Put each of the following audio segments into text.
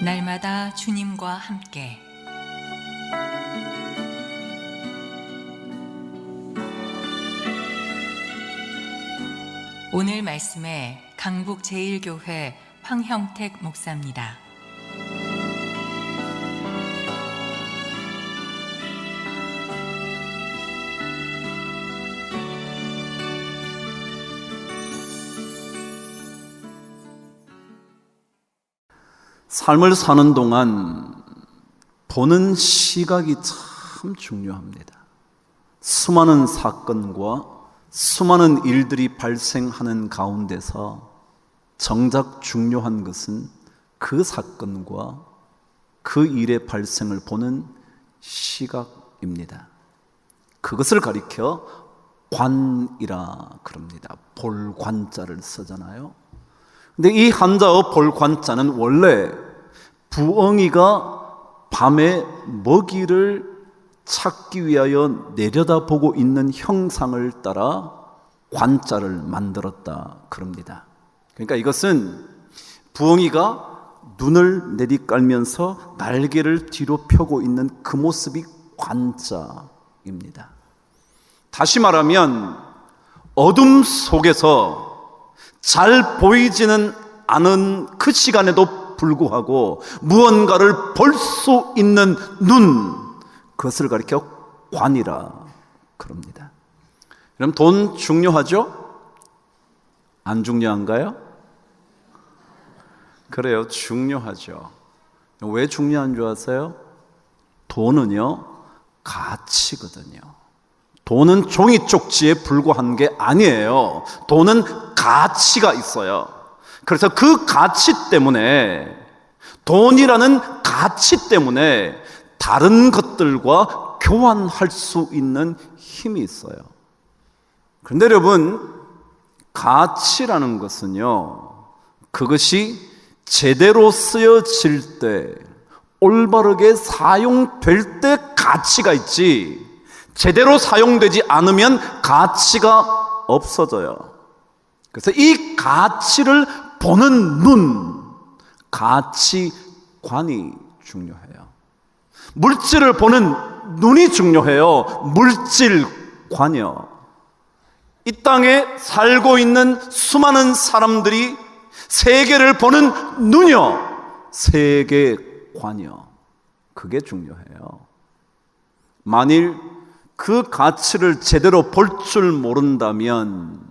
날마다 주님과 함께 오늘 말씀에 강북-제1교회 황형택 목사입니다. 삶을 사는 동안 보는 시각이 참 중요합니다. 수많은 사건과 수많은 일들이 발생하는 가운데서 정작 중요한 것은 그 사건과 그 일의 발생을 보는 시각입니다. 그것을 가리켜 관이라 그럽니다. 볼관자를 쓰잖아요. 근데 이 한자어 볼관자는 원래 부엉이가 밤에 먹이를 찾기 위하여 내려다보고 있는 형상을 따라 관자를 만들었다 그럽니다. 그러니까 이것은 부엉이가 눈을 내리깔면서 날개를 뒤로 펴고 있는 그 모습이 관자입니다. 다시 말하면 어둠 속에서 잘 보이지는 않은 그 시간에도 불구하고 무언가를 볼 수 있는 눈, 그것을 가리켜 관이라 그럽니다. 그럼 돈 중요하죠? 안 중요한가요? 그래요, 중요하죠. 왜 중요한 줄 아세요? 돈은요, 가치거든요. 돈은 종이 쪽지에 불과한 게 아니에요. 돈은 가치가 있어요. 그래서 그 가치 때문에, 돈이라는 가치 때문에 다른 것들과 교환할 수 있는 힘이 있어요. 그런데 여러분, 가치라는 것은요, 그것이 제대로 쓰여질 때, 올바르게 사용될 때 가치가 있지, 제대로 사용되지 않으면 가치가 없어져요. 그래서 이 가치를 보는 눈, 가치관이 중요해요. 물질을 보는 눈이 중요해요. 물질관이요. 이 땅에 살고 있는 수많은 사람들이 세계를 보는 눈이요, 세계관이요. 그게 중요해요. 만일 그 가치를 제대로 볼 줄 모른다면,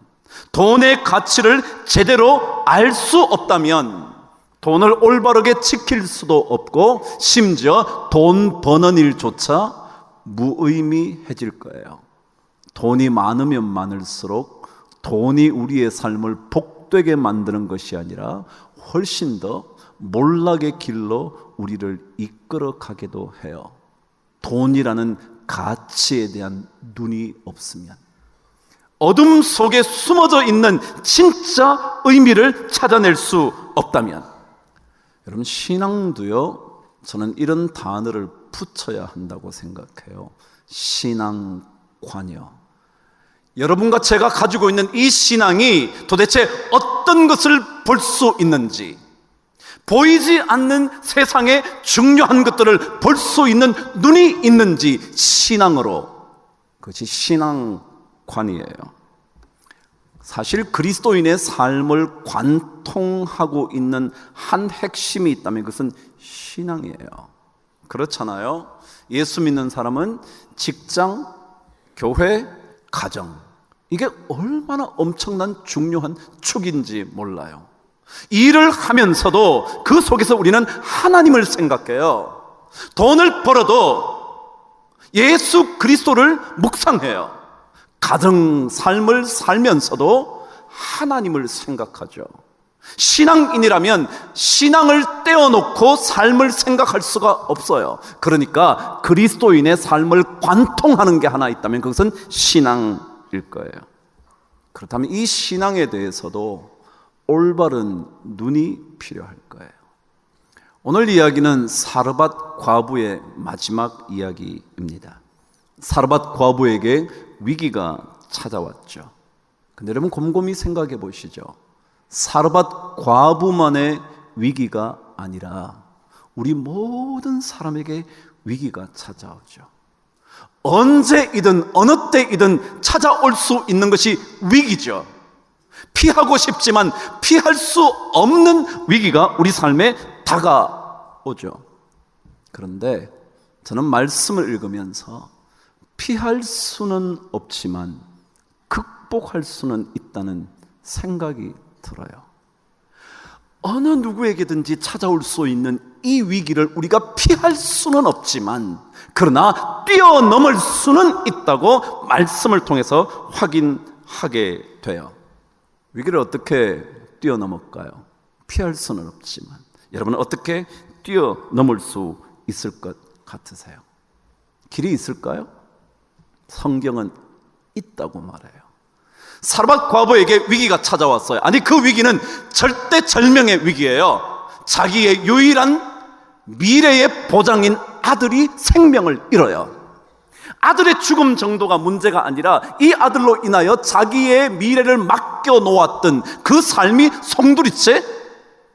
돈의 가치를 제대로 알 수 없다면 돈을 올바르게 지킬 수도 없고 심지어 돈 버는 일조차 무의미해질 거예요. 돈이 많으면 많을수록 돈이 우리의 삶을 복되게 만드는 것이 아니라 훨씬 더 몰락의 길로 우리를 이끌어 가기도 해요. 돈이라는 가치에 대한 눈이 없으면, 어둠 속에 숨어져 있는 진짜 의미를 찾아낼 수 없다면, 여러분, 신앙도요, 저는 이런 단어를 붙여야 한다고 생각해요. 신앙관이요. 여러분과 제가 가지고 있는 이 신앙이 도대체 어떤 것을 볼 수 있는지, 보이지 않는 세상의 중요한 것들을 볼 수 있는 눈이 있는지, 신앙으로, 그것이 신앙관이에요. 사실 그리스도인의 삶을 관통하고 있는 한 핵심이 있다면 그것은 신앙이에요. 그렇잖아요. 예수 믿는 사람은 직장, 교회, 가정, 이게 얼마나 엄청난 중요한 축인지 몰라요. 일을 하면서도 그 속에서 우리는 하나님을 생각해요. 돈을 벌어도 예수 그리스도를 묵상해요. 가정 삶을 살면서도 하나님을 생각하죠. 신앙인이라면 신앙을 떼어놓고 삶을 생각할 수가 없어요. 그러니까 그리스도인의 삶을 관통하는 게 하나 있다면 그것은 신앙일 거예요. 그렇다면 이 신앙에 대해서도 올바른 눈이 필요할 거예요. 오늘 이야기는 사르밧 과부의 마지막 이야기입니다. 사르밧 과부에게 위기가 찾아왔죠. 근데 여러분 곰곰이 생각해 보시죠. 사르밧 과부만의 위기가 아니라 우리 모든 사람에게 위기가 찾아오죠. 언제이든 어느 때이든 찾아올 수 있는 것이 위기죠. 피하고 싶지만 피할 수 없는 위기가 우리 삶에 다가오죠. 그런데 저는 말씀을 읽으면서 피할 수는 없지만 극복할 수는 있다는 생각이 들어요. 어느 누구에게든지 찾아올 수 있는 이 위기를 우리가 피할 수는 없지만 그러나 뛰어넘을 수는 있다고 말씀을 통해서 확인하게 돼요. 위기를 어떻게 뛰어넘을까요? 피할 수는 없지만 여러분은 어떻게 뛰어넘을 수 있을 것 같으세요? 길이 있을까요? 성경은 있다고 말해요. 사르밧 과부에게 위기가 찾아왔어요. 아니, 그 위기는 절대절명의 위기예요. 자기의 유일한 미래의 보장인 아들이 생명을 잃어요. 아들의 죽음 정도가 문제가 아니라 이 아들로 인하여 자기의 미래를 맡겨놓았던 그 삶이 송두리째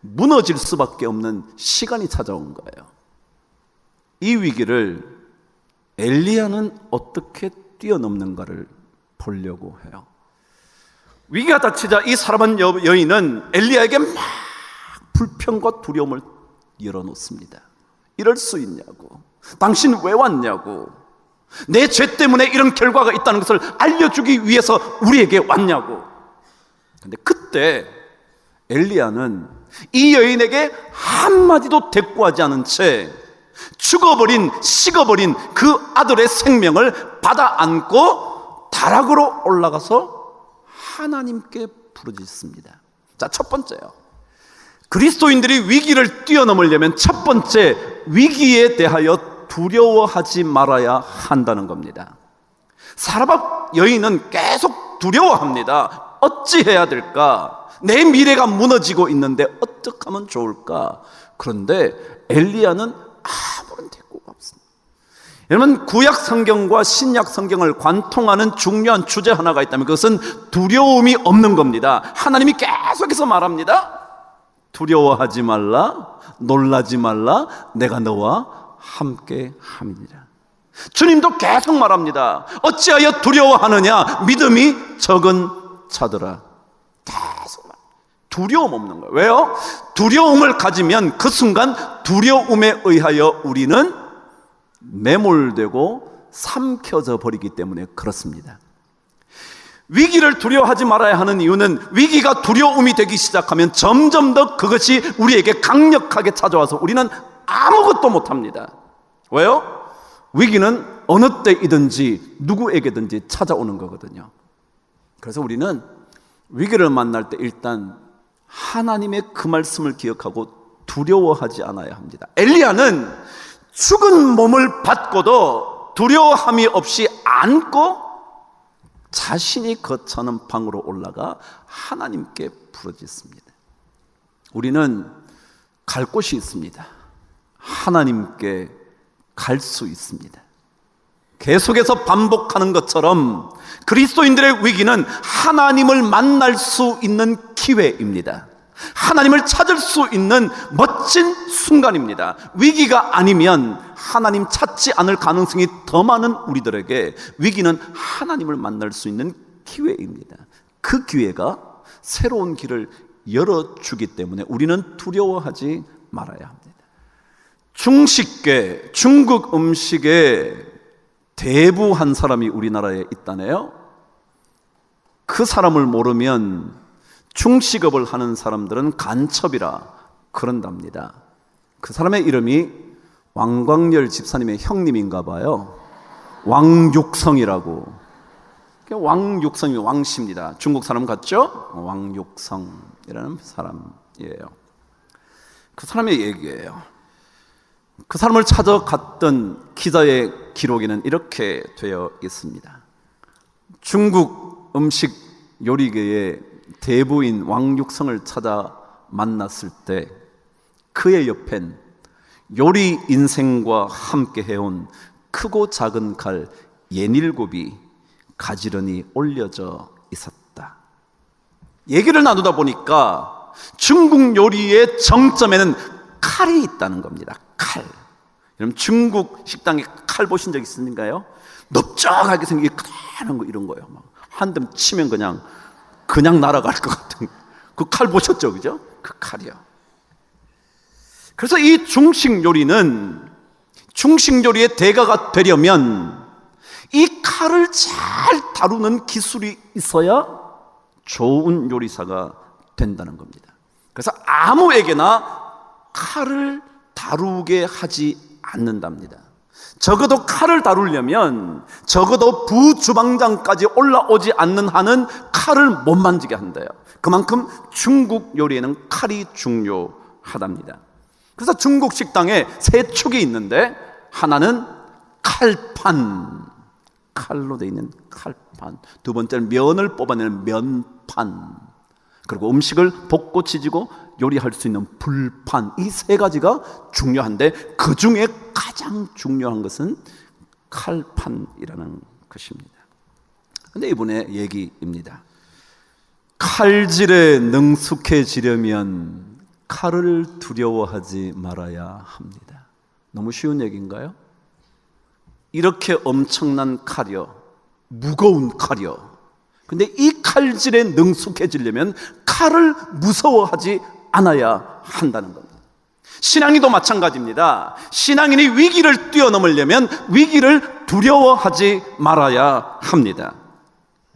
무너질 수밖에 없는 시간이 찾아온 거예요. 이 위기를 엘리야는 어떻게 뛰어넘는가를 보려고 해요. 위기가 닥치자 이 사람은 여인은 엘리야에게 막 불평과 두려움을 열어놓습니다. 이럴 수 있냐고, 당신 왜 왔냐고, 내 죄 때문에 이런 결과가 있다는 것을 알려주기 위해서 우리에게 왔냐고. 근데 그때 엘리야는 이 여인에게 한마디도 대꾸하지 않은 채 식어버린 그 아들의 생명을 받아 안고 다락으로 올라가서 하나님께 부르짖습니다. 자, 첫 번째요. 그리스도인들이 위기를 뛰어넘으려면 첫 번째, 위기에 대하여 두려워하지 말아야 한다는 겁니다. 사르밧 여인은 계속 두려워합니다. 어찌해야 될까? 내 미래가 무너지고 있는데 어떻게 하면 좋을까? 그런데 엘리야는 아무런 대꾸가 없습니다. 여러분, 구약 성경과 신약 성경을 관통하는 중요한 주제 하나가 있다면 그것은 두려움이 없는 겁니다. 하나님이 계속해서 말합니다. 두려워하지 말라, 놀라지 말라, 내가 너와 함께 함이니라. 주님도 계속 말합니다. 어찌하여 두려워하느냐, 믿음이 적은 자들아. 계속 두려움 없는 거예요. 왜요? 두려움을 가지면 그 순간 두려움에 의하여 우리는 매몰되고 삼켜져 버리기 때문에 그렇습니다. 위기를 두려워하지 말아야 하는 이유는 위기가 두려움이 되기 시작하면 점점 더 그것이 우리에게 강력하게 찾아와서 우리는 아무것도 못합니다. 왜요? 위기는 어느 때이든지 누구에게든지 찾아오는 거거든요. 그래서 우리는 위기를 만날 때 일단 하나님의 그 말씀을 기억하고 두려워하지 않아야 합니다. 엘리야는 죽은 몸을 받고도 두려워함이 없이 안고 자신이 거처하는 방으로 올라가 하나님께 부르짖습니다. 우리는 갈 곳이 있습니다. 하나님께 갈 수 있습니다. 계속해서 반복하는 것처럼 그리스도인들의 위기는 하나님을 만날 수 있는 기회입니다. 하나님을 찾을 수 있는 멋진 순간입니다. 위기가 아니면 하나님 찾지 않을 가능성이 더 많은 우리들에게 위기는 하나님을 만날 수 있는 기회입니다. 그 기회가 새로운 길을 열어주기 때문에 우리는 두려워하지 말아야 합니다. 중식계, 중국 음식에 대부한 사람이 우리나라에 있다네요. 그 사람을 모르면 중식업을 하는 사람들은 간첩이라 그런답니다. 그 사람의 이름이 왕광열 집사님의 형님인가 봐요. 왕육성이라고. 왕육성이 왕씨입니다. 중국 사람 같죠? 왕육성이라는 사람이에요. 그 사람의 얘기예요. 그 사람을 찾아갔던 기자의 기록에는 이렇게 되어 있습니다. 중국 음식 요리계의 대부인 왕육성을 찾아 만났을 때 그의 옆엔 요리 인생과 함께 해온 크고 작은 칼 17이 가지런히 올려져 있었다. 얘기를 나누다 보니까 중국 요리의 정점에는 칼이 있다는 겁니다. 칼. 여러분 중국 식당에 칼 보신 적 있으신가요? 넓적하게 생긴 커다란 거 이런 거예요. 한 대 치면 그냥 날아갈 것 같은 그 칼 보셨죠, 그죠? 그 칼이요. 그래서 이 중식 요리는 중식 요리의 대가가 되려면 이 칼을 잘 다루는 기술이 있어야 좋은 요리사가 된다는 겁니다. 그래서 아무에게나 칼을 다루게 하지 않는답니다. 적어도 칼을 다루려면 적어도 부주방장까지 올라오지 않는 한은 칼을 못 만지게 한대요. 그만큼 중국 요리에는 칼이 중요하답니다. 그래서 중국 식당에 세 축이 있는데 하나는 칼판, 칼로 되어 있는 칼판, 두 번째는 면을 뽑아내는 면판, 그리고 음식을 볶고 지지고 요리할 수 있는 불판, 이 세 가지가 중요한데 그 중에 가장 중요한 것은 칼판이라는 것입니다. 그런데 이번에 얘기입니다. 칼질에 능숙해지려면 칼을 두려워하지 말아야 합니다. 너무 쉬운 얘기인가요? 이렇게 엄청난 칼이요, 무거운 칼이요. 근데 이 칼질에 능숙해지려면 칼을 무서워하지 않아야 한다는 겁니다. 신앙인도 마찬가지입니다. 신앙인이 위기를 뛰어넘으려면 위기를 두려워하지 말아야 합니다.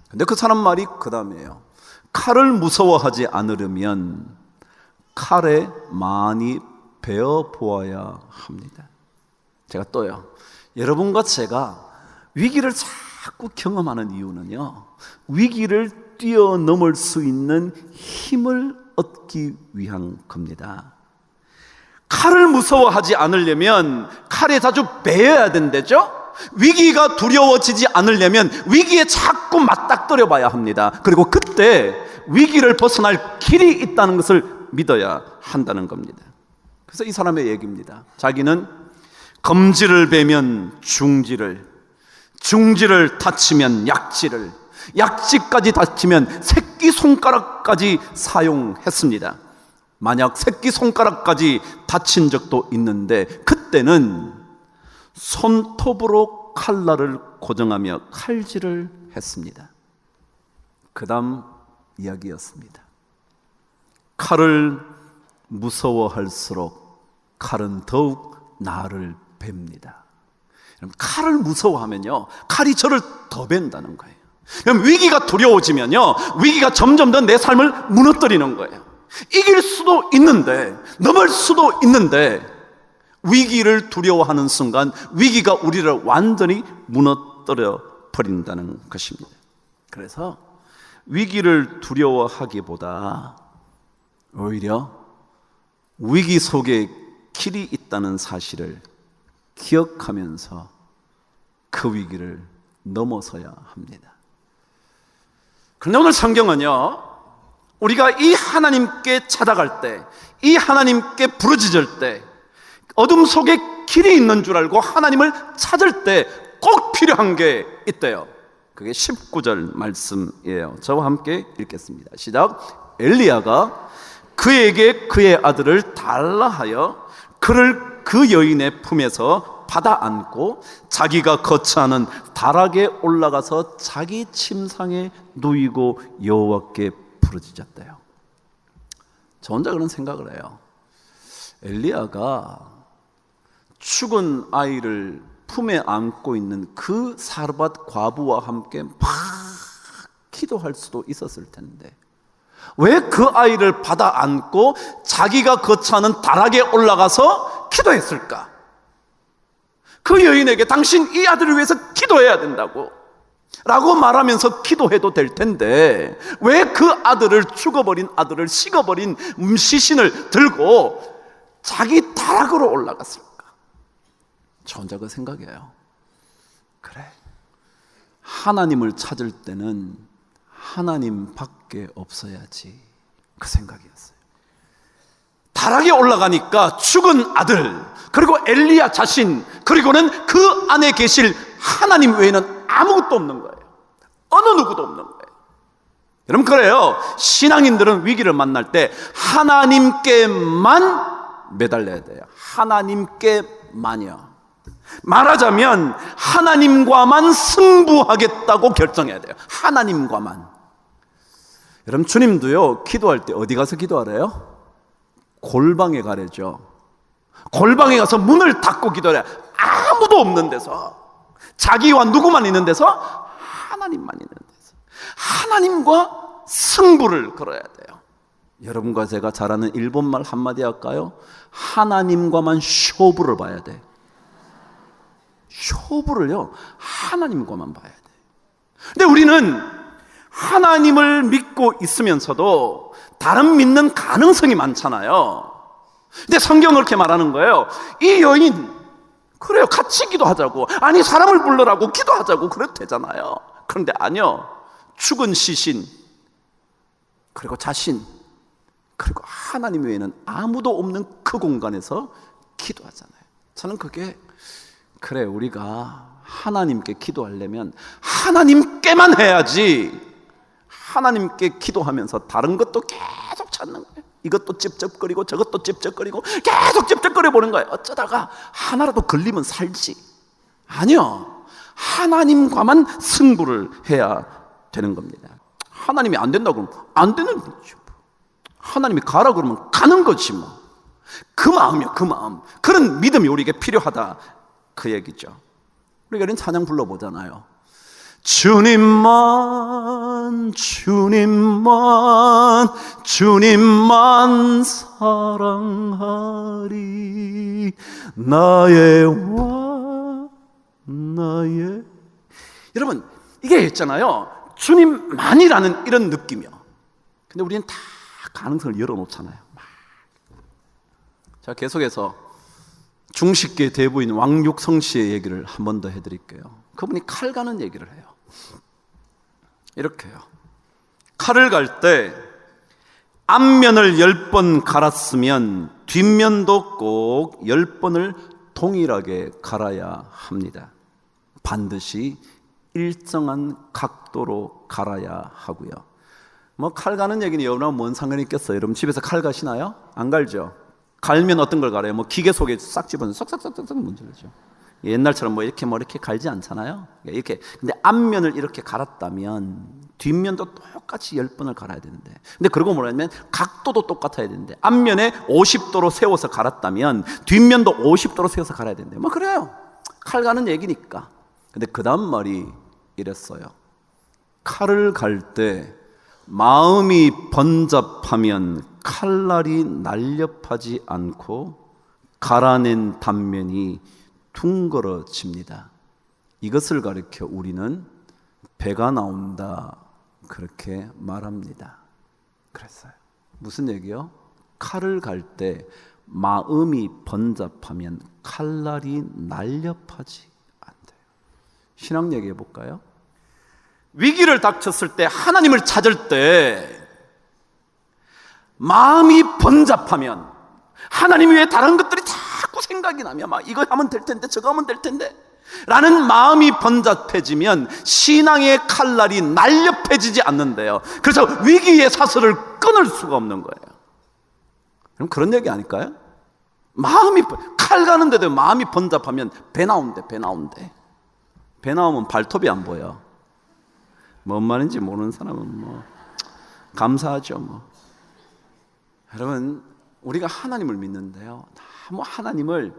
근데 그 사람 말이 그 다음이에요. 칼을 무서워하지 않으려면 칼에 많이 베어 보아야 합니다. 제가 또요, 여러분과 제가 위기를 자꾸 경험하는 이유는요, 위기를 뛰어넘을 수 있는 힘을 얻기 위한 겁니다. 칼을 무서워하지 않으려면 칼에 자주 베어야 된다죠. 위기가 두려워지지 않으려면 위기에 자꾸 맞닥뜨려 봐야 합니다. 그리고 그때 위기를 벗어날 길이 있다는 것을 믿어야 한다는 겁니다. 그래서 이 사람의 얘기입니다. 자기는 검지를 베면 중지를, 중지를 다치면 약지를, 약지까지 다치면 새끼손가락까지 사용했습니다. 만약 새끼손가락까지 다친 적도 있는데 그때는 손톱으로 칼날을 고정하며 칼질을 했습니다. 그 다음 이야기였습니다. 칼을 무서워할수록 칼은 더욱 나를 뵙니다. 칼을 무서워하면요, 칼이 저를 더 벤다는 거예요. 그럼 위기가 두려워지면요, 위기가 점점 더 내 삶을 무너뜨리는 거예요. 이길 수도 있는데, 넘을 수도 있는데, 위기를 두려워하는 순간 위기가 우리를 완전히 무너뜨려 버린다는 것입니다. 그래서 위기를 두려워하기보다 오히려 위기 속에 길이 있다는 사실을 기억하면서 그 위기를 넘어서야 합니다. 그런데 오늘 성경은요, 우리가 이 하나님께 찾아갈 때, 이 하나님께 부르짖을 때, 어둠 속에 길이 있는 줄 알고 하나님을 찾을 때 꼭 필요한 게 있대요. 그게 19절 말씀이에요. 저와 함께 읽겠습니다. 시작. 엘리야가 그에게 그의 아들을 달라 하여 그를 그 여인의 품에서 받아 안고 자기가 거처하는 다락에 올라가서 자기 침상에 누이고 여호와께 부르짖었대요. 저 혼자 그런 생각을 해요. 엘리야가 죽은 아이를 품에 안고 있는 그 사르밧 과부와 함께 막 기도할 수도 있었을 텐데 왜 그 아이를 받아 안고 자기가 거처하는 다락에 올라가서 기도했을까? 그 여인에게 당신 이 아들을 위해서 기도해야 된다고 라고 말하면서 기도해도 될 텐데 왜 그 아들을, 죽어버린 아들을, 식어버린 시신을 들고 자기 다락으로 올라갔을까? 저 혼자 그 생각이에요. 그래, 하나님을 찾을 때는 하나님밖에 없어야지, 그 생각이었어요. 다락에 올라가니까 죽은 아들, 그리고 엘리야 자신, 그리고는 그 안에 계실 하나님 외에는 아무것도 없는 거예요. 어느 누구도 없는 거예요. 여러분, 그래요. 신앙인들은 위기를 만날 때 하나님께만 매달려야 돼요. 하나님께만요. 말하자면 하나님과만 승부하겠다고 결정해야 돼요. 하나님과만. 여러분, 주님도요, 기도할 때 어디 가서 기도하래요? 골방에 가래죠. 골방에 가서 문을 닫고 기도해요. 아무도 없는 데서, 자기와 누구만 있는 데서, 하나님만 있는 데서 하나님과 승부를 걸어야 돼요. 여러분과 제가 잘 아는 일본말 한마디 할까요? 하나님과만 쇼부를 봐야 돼. 쇼부를요, 하나님과만 봐야 돼. 근데 우리는 하나님을 믿고 있으면서도 다른 믿는 가능성이 많잖아요. 근데 성경은 그렇게 말하는 거예요. 이 여인, 그래요, 같이 기도하자고, 아니 사람을 불러라고 기도하자고 그래도 되잖아요. 그런데 아니요, 죽은 시신, 그리고 자신, 그리고 하나님 외에는 아무도 없는 그 공간에서 기도하잖아요. 저는 그게, 그래, 우리가 하나님께 기도하려면 하나님께만 해야지, 하나님께 기도하면서 다른 것도 계속 찾는 거예요. 이것도 찝쩍거리고 저것도 찝쩍거리고 계속 찝쩍거려 보는 거예요. 어쩌다가 하나라도 걸리면 살지. 아니요, 하나님과만 승부를 해야 되는 겁니다. 하나님이 안 된다 그러면 안 되는 거죠. 하나님이 가라 그러면 가는 거지 뭐. 그 마음이요, 그 마음. 그런 믿음이 우리에게 필요하다, 그 얘기죠. 우리가 이런 찬양 불러보잖아요. 주님만, 주님만, 주님만 사랑하리, 나의 왕, 나의. 여러분, 이게 있잖아요, 주님만이라는 이런 느낌이요. 근데 우리는 다 가능성을 열어놓잖아요. 자, 계속해서 중식계 대부인 왕육성 씨의 얘기를 한 번 더 해드릴게요. 그분이 칼 가는 얘기를 해요. 이렇게요. 칼을 갈 때 앞면을 10번 갈았으면 뒷면도 꼭 10번을 동일하게 갈아야 합니다. 반드시 일정한 각도로 갈아야 하고요. 뭐 칼 가는 얘기는 여러분 뭔 상관이 있겠어요? 여러분 집에서 칼 가시나요? 안 갈죠? 갈면 어떤 걸 갈아요? 뭐 기계 속에 싹 집어넣어서 싹싹싹싹 문질러죠. 옛날처럼 뭐 이렇게 갈지 않잖아요. 이렇게. 근데 앞면을 이렇게 갈았다면 뒷면도 똑같이 10번을 갈아야 되는데, 근데 그러고 뭐냐면 각도도 똑같아야 되는데, 앞면에 50도로 세워서 갈았다면 뒷면도 50도로 세워서 갈아야 되는데, 뭐 그래요. 칼 가는 얘기니까. 근데 그 다음 말이 이랬어요. 칼을 갈 때 마음이 번잡하면 칼날이 날렵하지 않고 갈아낸 단면이 둥그러집니다. 이것을 가리켜 우리는 배가 나온다, 그렇게 말합니다. 그랬어요. 무슨 얘기요? 칼을 갈 때 마음이 번잡하면 칼날이 날렵하지 않대요. 신앙 얘기해 볼까요? 위기를 닥쳤을 때, 하나님을 찾을 때 마음이 번잡하면, 하나님 외에 다른 것들이 자꾸 생각이 나면, 막 이거 하면 될 텐데 저거 하면 될 텐데 라는 마음이 번잡해지면 신앙의 칼날이 날렵해지지 않는데요. 그래서 위기의 사슬을 끊을 수가 없는 거예요. 그럼 그런 얘기 아닐까요? 마음이, 칼 가는데도 마음이 번잡하면 배 나온대, 배 나온대. 배 나오면 발톱이 안 보여. 뭔 말인지 모르는 사람은 뭐 감사하죠 뭐. 여러분, 우리가 하나님을 믿는데요, 뭐 하나님을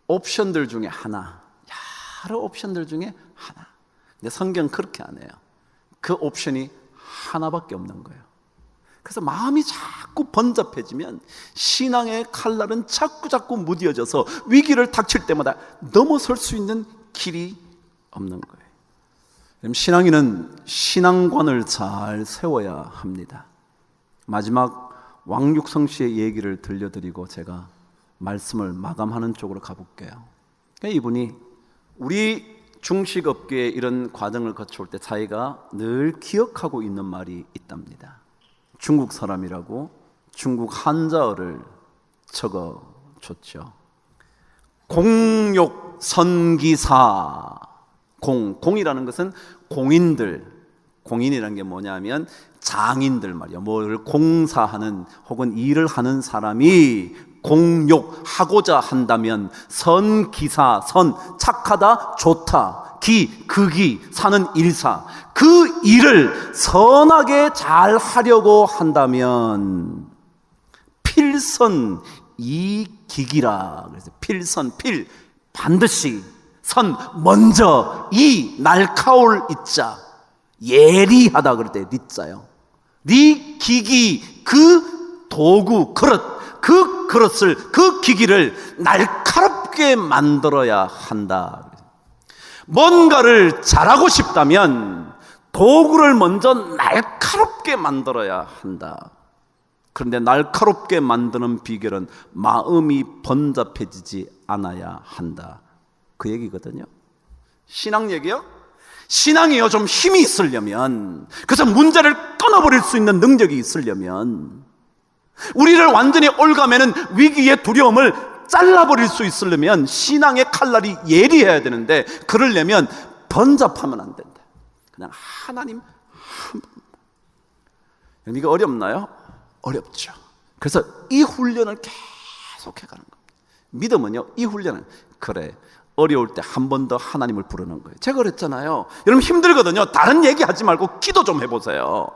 옵션들 중에 하나, 여러 옵션들 중에 하나. 근데 성경은 그렇게 안 해요. 그 옵션이 하나밖에 없는 거예요. 그래서 마음이 자꾸 번잡해지면 신앙의 칼날은 자꾸 무뎌져서 위기를 닥칠 때마다 넘어설 수 있는 길이 없는 거예요. 신앙인은 신앙관을 잘 세워야 합니다. 마지막 왕육성 씨의 얘기를 들려드리고 제가 말씀을 마감하는 쪽으로 가볼게요. 이분이 우리 중식업계의 이런 과정을 거쳐올 때 자기가 늘 기억하고 있는 말이 있답니다. 중국 사람이라고 중국 한자어를 적어줬죠. 공욕선기사. 공이라는 것은 공인들, 공인이라는 게 뭐냐면 장인들 말이야. 뭐를 공사하는 혹은 일을 하는 사람이 공욕하고자 한다면 선기사, 선, 착하다, 좋다, 기, 극이, 사는 일사, 그 일을 선하게 잘 하려고 한다면 필선 이기기라. 그래서 필선, 필 반드시, 선 먼저, 이 날카올 이자, 예리하다 그럴 때 리자요. 네 기기, 그 도구, 그릇, 그 그릇을, 그 기기를 날카롭게 만들어야 한다. 뭔가를 잘하고 싶다면 도구를 먼저 날카롭게 만들어야 한다. 그런데 날카롭게 만드는 비결은 마음이 번잡해지지 않아야 한다. 그 얘기거든요. 신앙 얘기요? 신앙이요, 좀 힘이 있으려면, 그래서 문제를 끊어버릴 수 있는 능력이 있으려면, 우리를 완전히 올가매는 위기의 두려움을 잘라버릴 수 있으려면 신앙의 칼날이 예리해야 되는데, 그러려면 번잡하면 안 된다. 그냥 하나님 한 번. 이거 어렵나요? 어렵죠. 그래서 이 훈련을 계속 해가는 겁니다. 믿음은요, 이 훈련은 그래, 어려울 때 한 번 더 하나님을 부르는 거예요. 제가 그랬잖아요. 여러분 힘들거든요. 다른 얘기하지 말고 기도 좀 해보세요.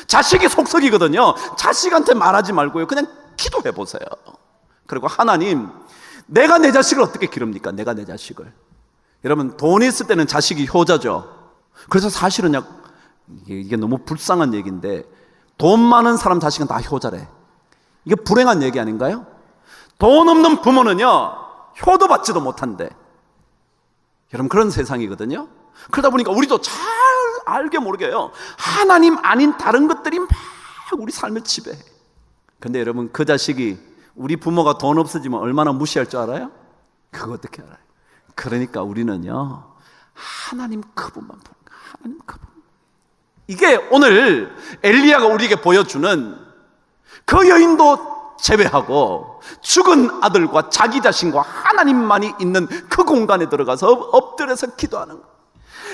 자식이 속썩이거든요. 자식한테 말하지 말고요, 그냥 기도해보세요. 그리고 하나님, 내가 내 자식을 어떻게 기릅니까? 내가 내 자식을. 여러분 돈 있을 때는 자식이 효자죠. 그래서 사실은 이게 너무 불쌍한 얘기인데, 돈 많은 사람 자식은 다 효자래. 이게 불행한 얘기 아닌가요? 돈 없는 부모는요, 효도 받지도 못한대. 여러분 그런 세상이거든요. 그러다 보니까 우리도 잘 알게 모르게요, 하나님 아닌 다른 것들이 막 우리 삶을 지배해. 근데 여러분 그 자식이, 우리 부모가 돈 없어지면 얼마나 무시할 줄 알아요? 그거 어떻게 알아요? 그러니까 우리는요, 하나님 그분만 보는 거예요. 하나님 그분. 이게 오늘 엘리야가 우리에게 보여주는, 그 여인도 제외하고 죽은 아들과 자기 자신과 하나님만이 있는 그 공간에 들어가서 엎드려서 기도하는 거예요.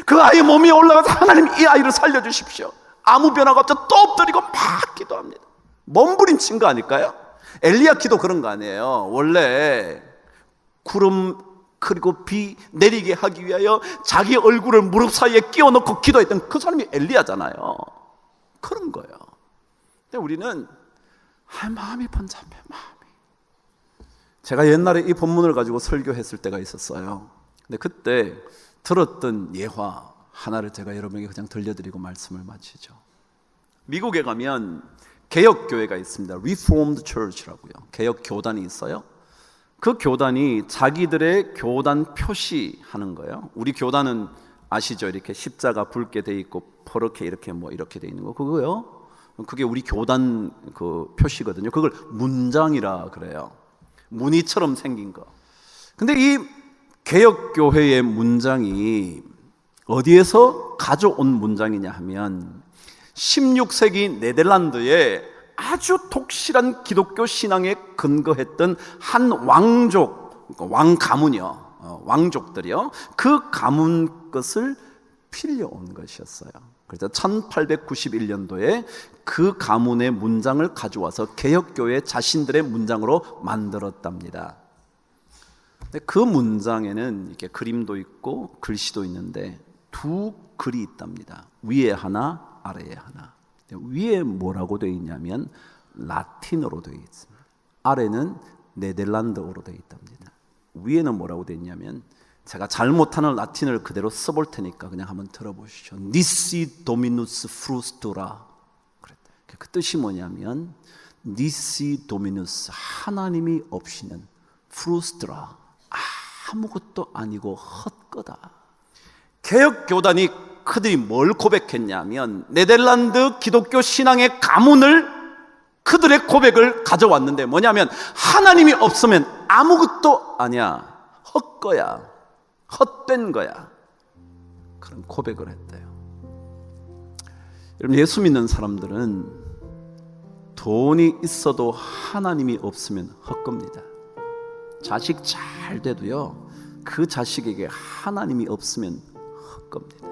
그 아이의 몸이 올라가서 하나님 이 아이를 살려주십시오. 아무 변화가 없죠. 또 엎드리고 막 기도합니다. 몸부림친 거 아닐까요? 엘리야 기도 그런 거 아니에요. 원래 구름 그리고 비 내리게 하기 위하여 자기 얼굴을 무릎 사이에 끼워 넣고 기도했던 그 사람이 엘리야잖아요. 그런 거예요. 근데 우리는 마음이 번잡해. 마음이. 제가 옛날에 이 본문을 가지고 설교했을 때가 있었어요. 근데 그때 들었던 예화 하나를 제가 여러분에게 그냥 들려드리고 말씀을 마치죠. 미국에 가면 개혁교회가 있습니다. Reformed Church라고요. 개혁교단이 있어요. 그 교단이 자기들의 교단 표시하는 거예요. 우리 교단은 아시죠? 이렇게 십자가 붉게 돼 있고 퍼렇게 이렇게 이렇게 돼 있는 거, 그거요. 그게 우리 교단 그 표시거든요. 그걸 문장이라 그래요. 무늬처럼 생긴 거. 근데 이 개혁교회의 문장이 어디에서 가져온 문장이냐 하면 16세기 네덜란드에 아주 독실한 기독교 신앙에 근거했던 한 왕족, 왕 가문이요, 왕족들이요, 그 가문 것을 빌려온 것이었어요. 그래서 1891년도에 그 가문의 문장을 가져와서 개혁교회 자신들의 문장으로 만들었답니다. 근데 그 문장에는 이렇게 그림도 있고 글씨도 있는데 두 글이 있답니다. 위에 하나, 아래에 하나. 위에 뭐라고 되어 있냐면 라틴어로 되어 있습니다. 아래는 네덜란드어로 되어 있답니다. 위에는 뭐라고 되어 있냐면, 제가 잘못하는 라틴어를 그대로 써볼 테니까 그냥 한번 들어보시죠. Nisi Dominus Frustra. 그 뜻이 뭐냐면 Nisi Dominus, 하나님이 없이는, Frustra, 아무것도 아니고 헛거다. 개혁교단이 그들이 뭘 고백했냐면, 네덜란드 기독교 신앙의 가문을, 그들의 고백을 가져왔는데 뭐냐면, 하나님이 없으면 아무것도 아니야, 헛거야, 헛된 거야, 그런 고백을 했대요. 여러분, 예수 믿는 사람들은 돈이 있어도 하나님이 없으면 헛겁니다. 자식 잘 돼도요, 그 자식에게 하나님이 없으면 헛겁니다.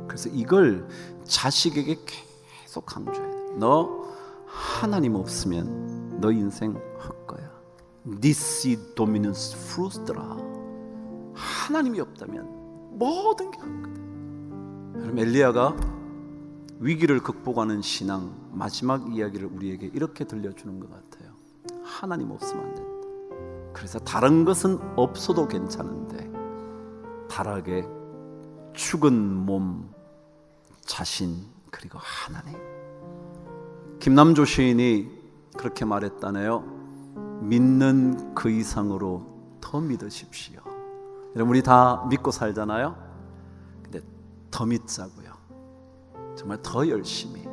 그래서 이걸 자식에게 계속 강조해야 돼. 너 하나님 없으면 너 인생 헛거야. Nisi Dominus frustra. 하나님이 없다면 모든 게 없거든. 여러분, 엘리야가 위기를 극복하는 신앙 마지막 이야기를 우리에게 이렇게 들려주는 것 같아요. 하나님 없으면 안 된다. 그래서 다른 것은 없어도 괜찮은데 다락에 죽은 몸, 자신, 그리고 하나님. 김남조 시인이 그렇게 말했다네요. 믿는 그 이상으로 더 믿으십시오. 여러분, 우리 다 믿고 살잖아요. 근데 더 믿자고요. 정말 더 열심히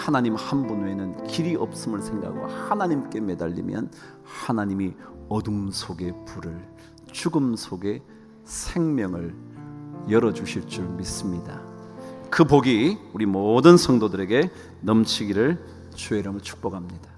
하나님 한 분 외에는 길이 없음을 생각하고 하나님께 매달리면 하나님이 어둠 속의 불을, 죽음 속의 생명을 열어주실 줄 믿습니다. 그 복이 우리 모든 성도들에게 넘치기를 주의 이름으로 축복합니다.